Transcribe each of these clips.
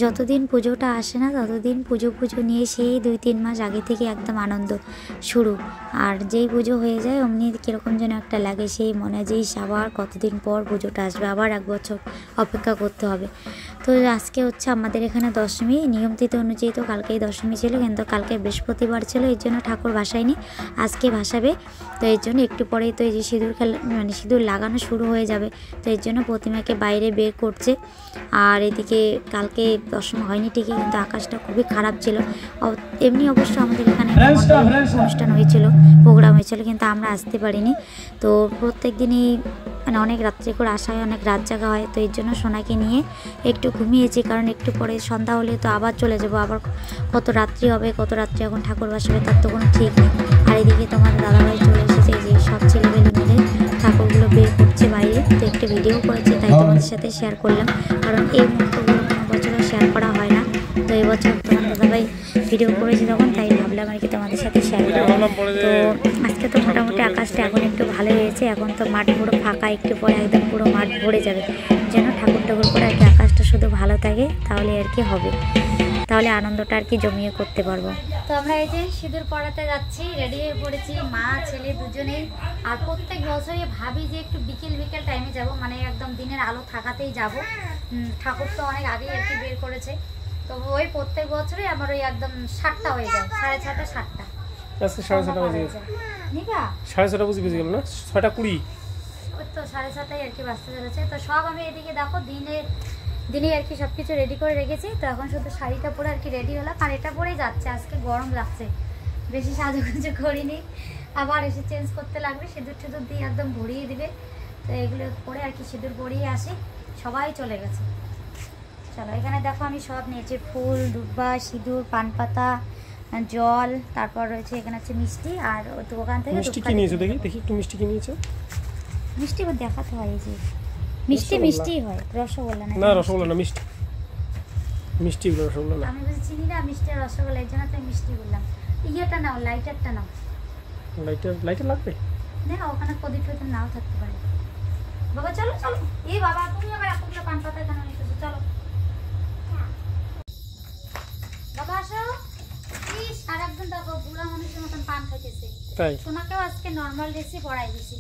যতদিন পুজোটা আসে না ততদিন পুজো নিয়ে সেই 2-3 মাস আগে থেকে একদম আনন্দ শুরু। আর যেই পুজো হয়ে যায় অমনি কীরকম যেন একটা লাগে, সেই মনে যেই আবার কতদিন পর পুজোটা আসবে, আবার 1 বছর অপেক্ষা করতে হবে। তো আজকে হচ্ছে আমাদের এখানে দশমী, নিয়মতিথি অনুযায়ী তো কালকেই দশমী ছিল, কিন্তু কালকে বৃহস্পতিবার ছিল, এর জন্য ঠাকুর ভাসায়নি, আজকে ভাসাবে। তো এর জন্য একটু পরেই তো এই যে সিঁদুর খেলা মানে সিঁদুর লাগানো শুরু হয়ে যাবে। তো এর জন্য প্রতিমাকে বাইরে বের করছে। আর এদিকে কালকে দশমী হয়নি ঠিকই, কিন্তু আকাশটা খুবই খারাপ ছিল। এমনি অবশ্য আমাদের এখানে অনুষ্ঠান হয়েছিল, প্রোগ্রাম হয়েছিল, কিন্তু আমরা আসতে পারিনি। তো প্রত্যেক দিনই মানে অনেক রাত্রে করে আসা হয়, অনেক রাত জাগা হয়। তো এর জন্য সোনাকে নিয়ে একটু ঘুমিয়েছি, কারণ একটু পরে সন্ধ্যা হলে তো আবার চলে যাব, আবার কত রাত্রি হবে, কত রাত্রি এখন ঠাকুর বাসাবে তার তো কোনো ঠিক নেই। আর এদিকে তোমার দাদাভাই চলে এসেছে, এই যে সব ছেলেমেয়ে মিলে ঠাকুরগুলো বের করছে বাইরে। তো একটু ভিডিও করেছি, তাই তোমাদের সাথে শেয়ার করলাম, কারণ এই মুহূর্তগুলো কোনো বছরও শেয়ার করা হয় না। তো এবছর তোমার দাদাভাই ভিডিও করেছি তখন, তাই ভাবলাম আর কি তোমাদের সাথে শেয়ার করলাম। তো আজকে তো মোটামুটি আকাশটা এখন একটু ভালো হয়েছে, এখন তো মাঠ পুরো ফাঁকা, একটু পরে একদম পুরো মাঠ ভরে যাবে। যেন ঠাকুর করে আর কি আকাশটা শুধু ভালো থাকে, তাহলে আর কি হবে, তাহলে আনন্দটা আর কি জমিয়ে করতে পারবো। তো আমরা এই যে সিঁদুর পড়াতে যাচ্ছি, রেডি হয়ে পড়েছি মা ছেলে দুজনেই। আর প্রত্যেক বছরই ভাবি যে একটু বিকেল টাইমে যাব, মানে একদম দিনের আলো থাকাতেই যাব। ঠাকুর তো অনেক আগেই আর কি বের করেছে, তো ওই প্রত্যেক বছরই আমার ওই একদম 7টা হয়ে যায়, 6:30 7টা। আজকে 6:30 বাজে গেছে, নিবা 6:30 বুঝি গেল না, 6:20 ওই তো 7:30 আর কি বাজতে চলেছে। তো সব আমি এদিকে দেখো দিনে আর কি সব কিছু রেডি করে রেখেছি। তো এখন শুধু শাড়িটা পরে আর কি রেডি হলাম, আর এটা পরেই যাচ্ছে, আজকে গরম লাগছে, বেশি সাজুগুজু করিনি, আবার এসে চেঞ্জ করতে লাগবে, সিঁদুর দিয়ে একদম ভরিয়ে দিবে। তো এগুলো পরে আর কি সিঁদুর ভরিয়ে আসি, সবাই চলে গেছে। চলো, এখানে দেখো আমি সব নিয়েছি, ফুল, দুব্বা, সিঁদুর, পানপাতা, জল, তারপর রয়েছে এখানে হচ্ছে মিষ্টি। আর তো ওখান থেকে মিষ্টি কি নিয়েছো দেখি একটু, মিষ্টি কি নিয়েছো? মিষ্টি দেখাতে হয়, এই যে মিষ্টি হয়, রসগোল্লা না রসগোল্লা না, মিষ্টি রসগোল্লা না। আমি বলছি চিনি না, মিষ্টি আর রসগোল্লা, এর জন্য তো মিষ্টি বললাম। ইয়েটা নাও, লাইটারটা নাও। লাইটার লাগবে না, ওখানে প্রদীপ ফদীপ নাও থাকতে পারে। বাবা চলো, এই বাবা তুমি আবার এতগুলো পান পাতা কেন নিতেছো? চলো বাবা আসো। আর একজন দেখো বুড়া মানুষের মতন পান খাইতেছে, তাই সোনাকেও আজকে নর্মাল ড্রেসই পরাই দিছি।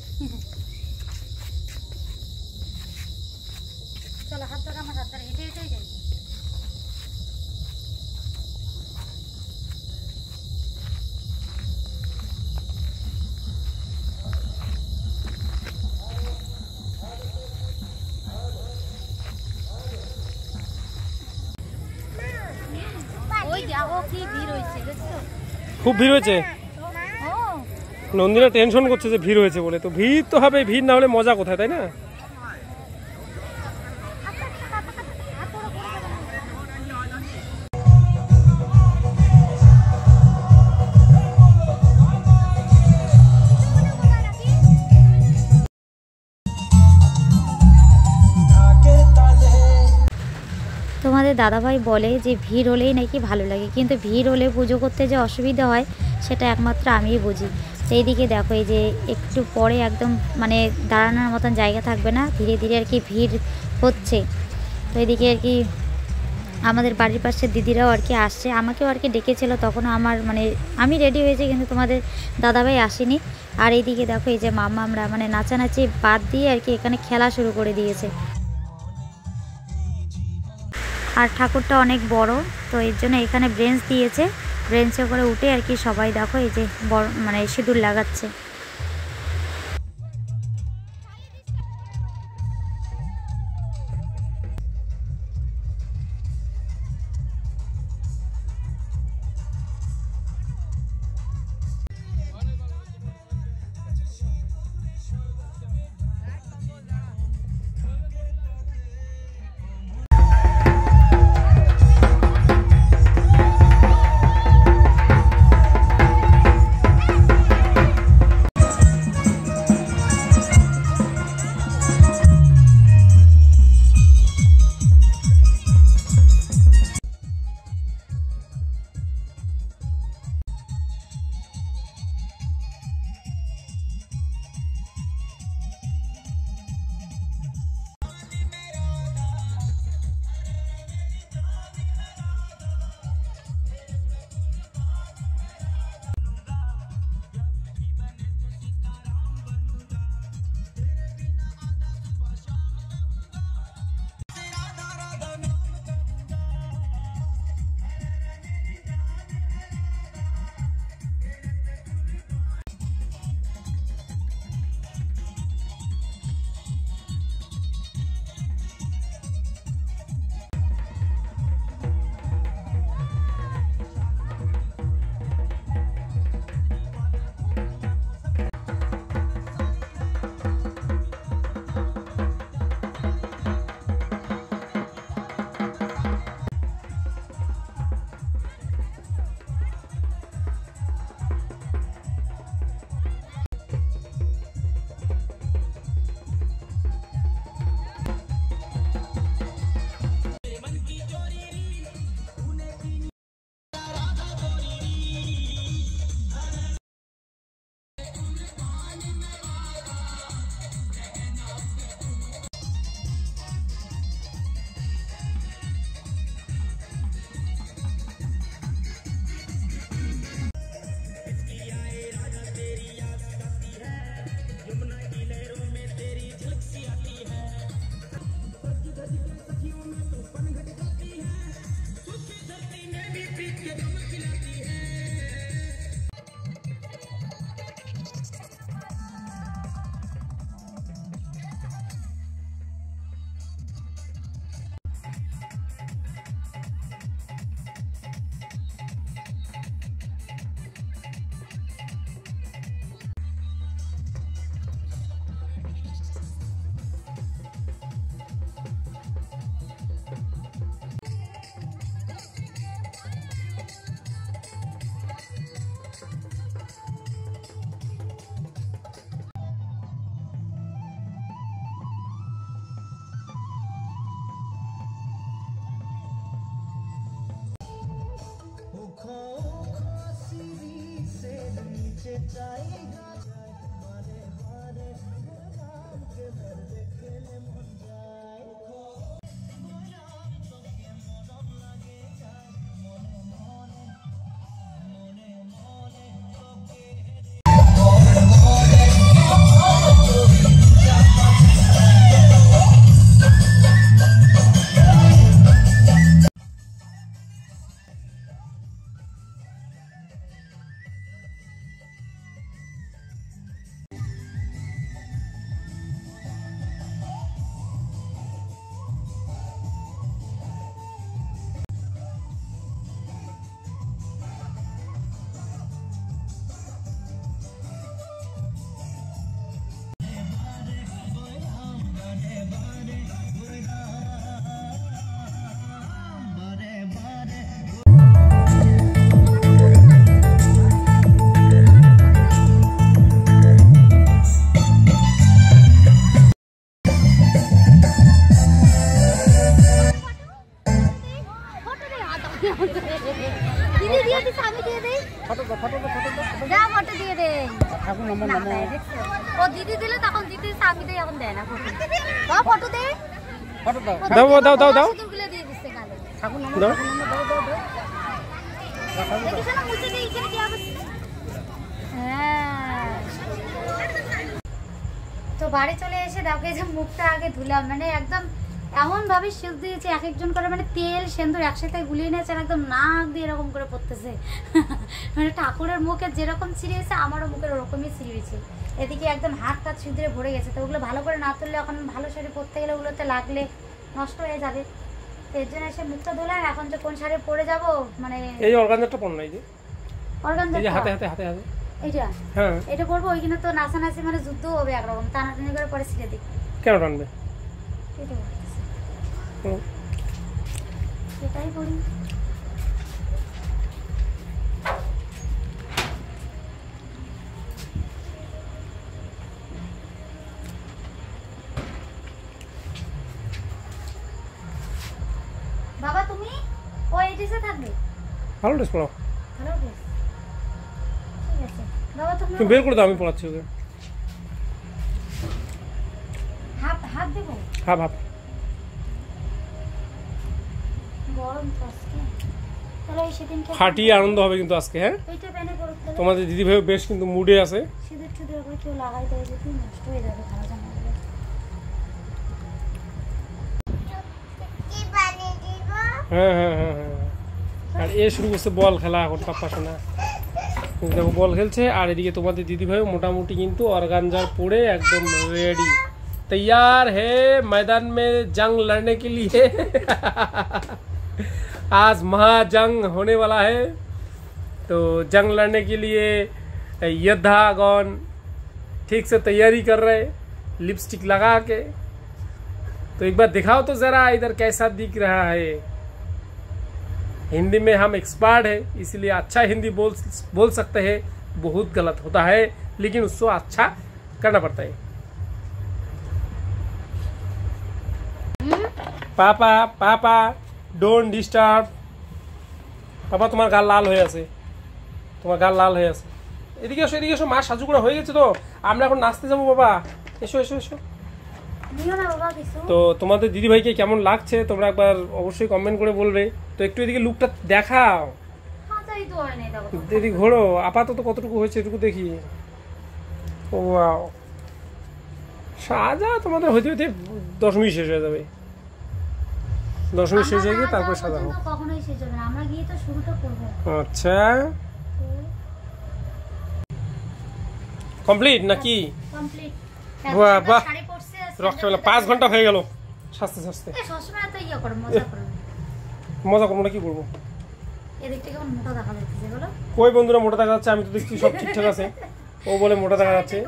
চলো, হাত ধরে আমার হাত ধরে হেঁটে যাই। খুব ভিড় হয়েছে, নন্দিনা টেনশন করছে যে ভিড় হয়েছে বলে। তো ভিড় তো হবে, ভিড় না হলে মজা কোথায়, তাই না? তোমাদের দাদাভাই বলে যে ভিড় হলেই নাকি ভালো লাগে, কিন্তু ভিড় হলে পুজো করতে যে অসুবিধা হয় সেটা একমাত্র আমিই বুঝি। তো এইদিকে দেখো, এই যে একটু পরে একদম মানে দাঁড়ানোর মতন জায়গা থাকবে না, ধীরে ধীরে আর কি ভিড় হচ্ছে। তো এইদিকে আর কি আমাদের বাড়ির পাশের দিদিরাও আর কি আসছে, আমাকেও আর কি ডেকেছিল, তখনও আমার মানে আমি রেডি হয়েছি, কিন্তু তোমাদের দাদাভাই আসেনি। আর এইদিকে দেখো, এই যে আমরা মানে নাচানাচি বাদ দিয়ে আর কি এখানে খেলা শুরু করে দিয়েছে। আর ঠাকুরটা অনেক বড়, তো এর জন্য এখানে ব্রেঞ্চ দিয়েছে, ব্রেঞ্চে করে উঠে আর কি সবাই দেখো এই যে বড় মানে সিঁদুর লাগাচ্ছে। দিদি দিয়ে দিস, আমি দিয়ে দেই। ফটো যা ফটো দিয়ে দে। ঠাকুর নম্বর ও দিদি দিলে তখন দিদি আমি দেই, এখন দেয় না ফটো। দাও ফটো দে। ফটো দাও দাও দাও দাও সিঁদুরগুলো দিয়ে দিস গালে। ঠাকুর নম্বর দাও। দেখিস না মুছে দিয়ে এখানে কি অবস্থা? হ্যাঁ। তো বাড়ি চলে এসে দেখো যে মুখটা আগে ধুলাম, মানে একদম এমন ভাবে সেদ্ধ দিয়েছে, এক একজন করে মানে তেল সেন্দুর একসাথে গুলিয়ে নিয়েছে, একদম নাক দিয়ে এরকম করে পড়তেছে। মানে ঠাকুরের মুখে যেরকম ছিঁড়িয়েছে আমারও মুখের ওরকমই ছিঁড়িয়েছে। এদিকে একদম হাত টাত সিঁদুরে ভরে গেছে। তো ওগুলো ভালো করে না তুললে এখন ভালো শাড়ি পরতে গেলে ওগুলোতে লাগলে নষ্ট হয়ে যাবে। তো এর জন্য এসে মুখটা ধুলাম। এখন যে কোন শাড়ি পরে যাব, মানে এই অর্গানজাটা পরনা, এই যে অর্গানজা, এই যে হাতে হাতে হাতে হাতে এইটা, হ্যাঁ এটা পরবো। ওইখানে তো নাচানাচি মানে যুদ্ধ হবে একরকম, টানাটানি করে পরে ছিঁড়ে দিই। কেন টানবে? এটা সেটাই করি। বাবা তুমি ওই ড্রেসে থাকবে? ভালো ড্রেস পরাও, ভালো ড্রেস, ঠিক আছে। বাবা তুমি বের করে দাও, আমি পড়াচ্ছি ওকে। হাত হাত দেবো? হ্যাঁ ভাব, গরম তো আজকে। তাহলে ওই সেদিনকে ফাটিয়ে আনন্দ হবে কিন্তু আজকে। হ্যাঁ এইটা প্যানে করতে তোমাদের দিদি ভাই বেশ কিন্তু মুডে আছে। সিঁদুর টুদুর করে কেউ লাগাই দেয় যদি নষ্ট হয়ে যাবে খাওয়া জানা হলে। হ্যাঁ হ্যাঁ হ্যাঁ হ্যাঁ। আর এ শুরু করছে বল খেলা এখন, পাপ্পা শোনা দেখো বল খেলছে। আর এদিকে তোমাদের দিদি ভাই মোটামুটি কিন্তু অর্গানজার পরে একদম রেডি, तैयार है मैदान में जंग लड़ने के लिए। आज महाजंग होने वाला है, तो जंग लड़ने के लिए योद्धागण ठीक से तैयारी कर रहे, लिपस्टिक लगा के। तो एक बार दिखाओ तो जरा इधर कैसा दिख रहा है। हिंदी में हम एक्सपर्ट है, इसलिए अच्छा हिंदी बोल सकते हैं। बहुत गलत होता है लेकिन उसको अच्छा करना पड़ता है। পাপা পাপা ডোন্ট ডিস্টার্ব। পাপা তোমার গাল লাল হয়ে আছে, তোমার গাল লাল হয়ে আছে। এদিকে এসো, এদিকে এসো, মা সাজু করা হয়ে গেছে। তো আমরা এখন নাচতে যাবো। বাবা এসো এসো এসো। তো তোমাদের দিদি ভাইকে কেমন লাগছে তোমরা একবার অবশ্যই কমেন্ট করে বলবে। তো একটু এদিকে লুকটা দেখাও, এদিকে ঘোরো। আপাতত কতটুকু হয়েছে এটুকু দেখি। ও সাজা তোমাদের হইতে হইতে 10 মিনিট শেষ হয়ে যাবে। 10 মিনিট শেষ হয়ে গিয়ে তারপরে সাজা হোক। কখনোই শেষ হবে না, আমরা গিয়ে তো শুরুটা করব। আচ্ছা কমপ্লিট নাকি? কমপ্লিট। বাহ বাহ, শাড়ি পরছে রক্ষাবেলা 5 ঘন্টা হয়ে গেল সাজতে সাজতে। এই সবসময় তো ইয়া করে মজা করে। মজা করবো না কি করবো? এদিক থেকে মোটা দেখা যাচ্ছে বলো। কই বন্ধুরা মোটা দেখা যাচ্ছে? আমি তো দেখছি সব ঠিকঠাক আছে, ও বলে মোটা দেখা যাচ্ছে।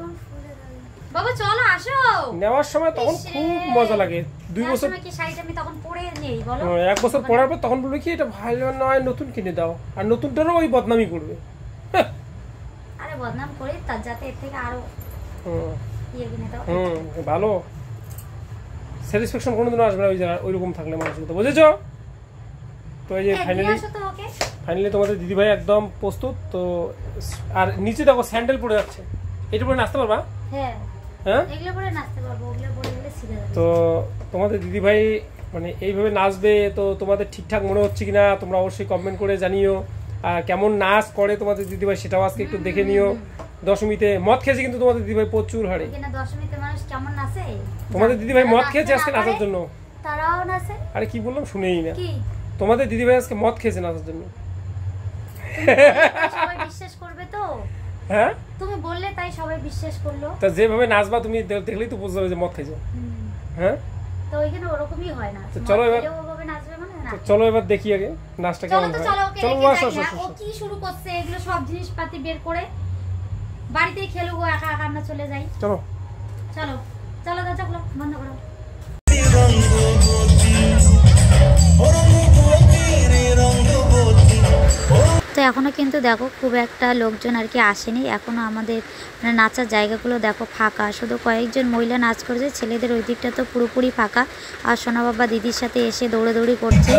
বাবা চলো আসো। নেওয়ার সময় তখন খুব মজা লাগে। 2 বছর কি শাড়িটা আমি তখন পরে নেই বলো। 1 বছর পরার পর তখন বলবে কি এটা ভালো নয়, নতুন কিনে দাও। আর নতুনটারও ওই বদনামি করবে। আরে বদনাম করি তার যাতে এর থেকে আরো ইয়ে কিনে দাও। ভালো স্যাটিসফ্যাকশন কোনোদিনও আসবে না ওই জায়গা ওইরকম থাকলে মানুষের। তো বুঝেছো? তো এই যে ফাইনালি তোমাদের দিদিভাই একদম প্রস্তুত। তো আর নিচে দেখো স্যান্ডেল পরে যাচ্ছে, এটা পরে নাচতে পারবা? হ্যাঁ, এগুলো পরে নাচতে পারবো, ওগুলো পরে গেলে সিধা যাবে। তো তোমাদের দিদিভাই মানে এইভাবে নাচবে, তো তোমাদের ঠিকঠাক মনে হচ্ছে কিনা তোমরা অবশ্যই কমেন্ট করে জানিও। আর কেমন নাচ করে তোমাদের দিদিভাই সেটাও আজকে একটু দেখে নিও। দশমীতে মদ খেয়েছে কিন্তু তোমাদের দিদিভাই প্রচুর হারে। দশমীতে মানুষ কেমন নাচে? তোমাদের দিদিভাই মদ খেয়েছে আজকে নাচার জন্য। তারাও নাচে। আরে কি বললাম শুনেই না। তোমাদের দিদিভাই আজকে মদ খেয়েছে নাচার জন্য। সবাই বিশ্বাস করবে তো? হ্যাঁ, তুমি বললে তাই সবাই বিশ্বাস করলো। তা যেভাবে নাচবা তুমি দেখলেই তো বুঝতে পারবে যে মদ খাইছো। হ্যাঁ, তো ওইখানে ওরকমই হয় না। তো চলো এবার ওভাবে নাচবে মানে না। তো চলো এবার দেখি আগে নাচটা কেমন হয়। চলো ও কি শুরু করছে, এগুলো সব জিনিসপাতি বের করে বাড়িতেই খেলবো, একা একা আমরা চলে যাই। চলো চলো চলো, দরজাগুলো বন্ধ করো। তো এখনও কিন্তু দেখো খুব একটা লোকজন আর কি আসেনি, এখনও আমাদের মানে নাচার জায়গাগুলো দেখো ফাঁকা, শুধু কয়েকজন মহিলা নাচ করছে, ছেলেদের ওই দিকটা তো পুরোপুরি ফাঁকা। আর সোনা বাবা দিদির সাথে এসে দৌড়াদৌড়ি করছে।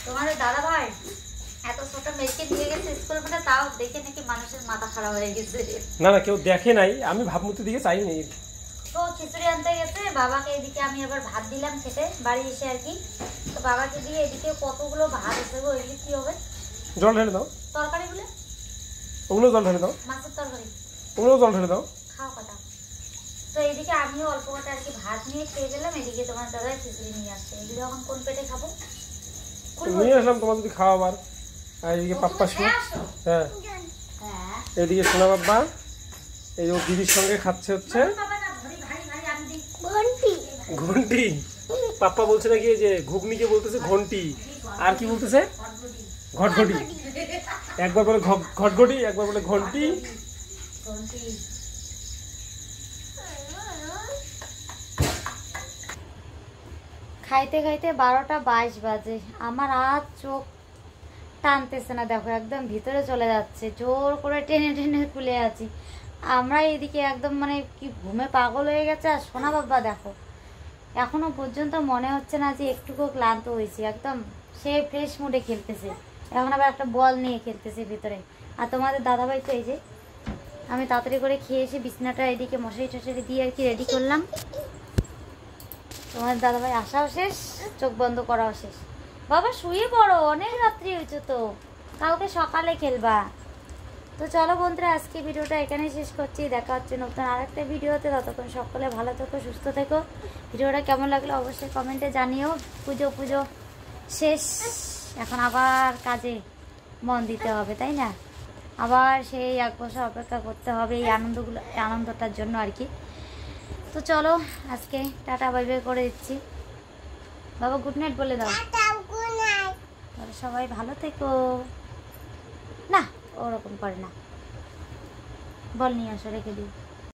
তোমাদের দাদা ভাই এত ছোট মেয়েকে নিয়ে গেছে স্কুল, মানে তাও দেখে নাকি মানুষের মাথা খারাপ হয়ে গেছে। না না, কেউ দেখে নাই, আমি ভাবমূর্তির দিকে চাইনি। তো খিচুড়ি আনতে গেছে বাবাকে, এদিকে আমি আবার ভাত দিলাম খেতে বাড়ি এসে আর কি। তো বাবাকে দিয়ে এদিকে কতগুলো ভাত এসে গো, এদিকে কি হবে? জল ঢেলে দাও। তরকারিগুলো ওগুলো জল ঢেলে দাও। মাছের তরকারি ওগুলো জল ঢেলে দাও। খাও কথা। তো এদিকে আমিও অল্প কটা আর কি ভাত নিয়ে খেয়ে গেলাম, এদিকে তোমার দাদা খিচুড়ি নিয়ে আসছে। এগুলো এখন কোন পেটে খাবো? নিয়ে আসলাম তোমার যদি খাওয়াবার। আর এদিকে পাপ্পা শোনা, হ্যাঁ এদিকে সোনা বাবা এই যে দিদির সঙ্গে খাচ্ছে হচ্ছে ঘন্টি। পাপ্পা বলছে নাকি যে ঘুগনিকে বলতেছে ঘন্টি, আর কি বলতেছে ঘটঘটি। একবার বলে ঘটঘটি, একবার বলে ঘন্টি। খাইতে খাইতে 12টা 22 বাজে, আমার আর চোখ টানতেছে না, দেখো একদম ভিতরে চলে যাচ্ছে, জোর করে টেনে টেনে খুলে আছি। আমরা এদিকে একদম মানে কি ঘুমে পাগল হয়ে গেছে। আর সোনা বাবা দেখো এখনো পর্যন্ত মনে হচ্ছে না যে একটুকু ক্লান্ত হয়েছি, একদম সে ফ্রেশ মুডে খেলতেছে। এখন আবার একটা বল নিয়ে খেলতেছে ভিতরে। আর তোমাদের দাদাভাই তো এই যে, আমি তাড়াতাড়ি করে খেয়ে এসে বিছানাটা এদিকে মশারি টশারি দিয়ে আর কি রেডি করলাম। তোমাদের দাদাভাই আসাও শেষ, চোখ বন্ধ করাও শেষ। বাবা শুয়ে পড়ো, অনেক রাত্রি হয়েছে তো, কালকে সকালে খেলবা। তো চলো বন্ধুরা, আজকে ভিডিওটা এখানেই শেষ করছি। দেখা হচ্ছে নতুন আরেকটা ভিডিওতে। ততক্ষণ সকলে ভালো থেকো, সুস্থ থেকো। ভিডিওটা কেমন লাগলো অবশ্যই কমেন্টে জানিও। পুজো শেষ, এখন আবার কাজে মন দিতে হবে, তাই না? আবার সেই 1 বছর অপেক্ষা করতে হবে এই আনন্দটার জন্য আর কি। তো চলো আজকে টাটা বাই বাই করে দিচ্ছি। বাবা গুড নাইট বলে দাও। সবাই ভালো থেকো। না ওরকম করে না, বল নিয়ে আসো, রেখে দিই।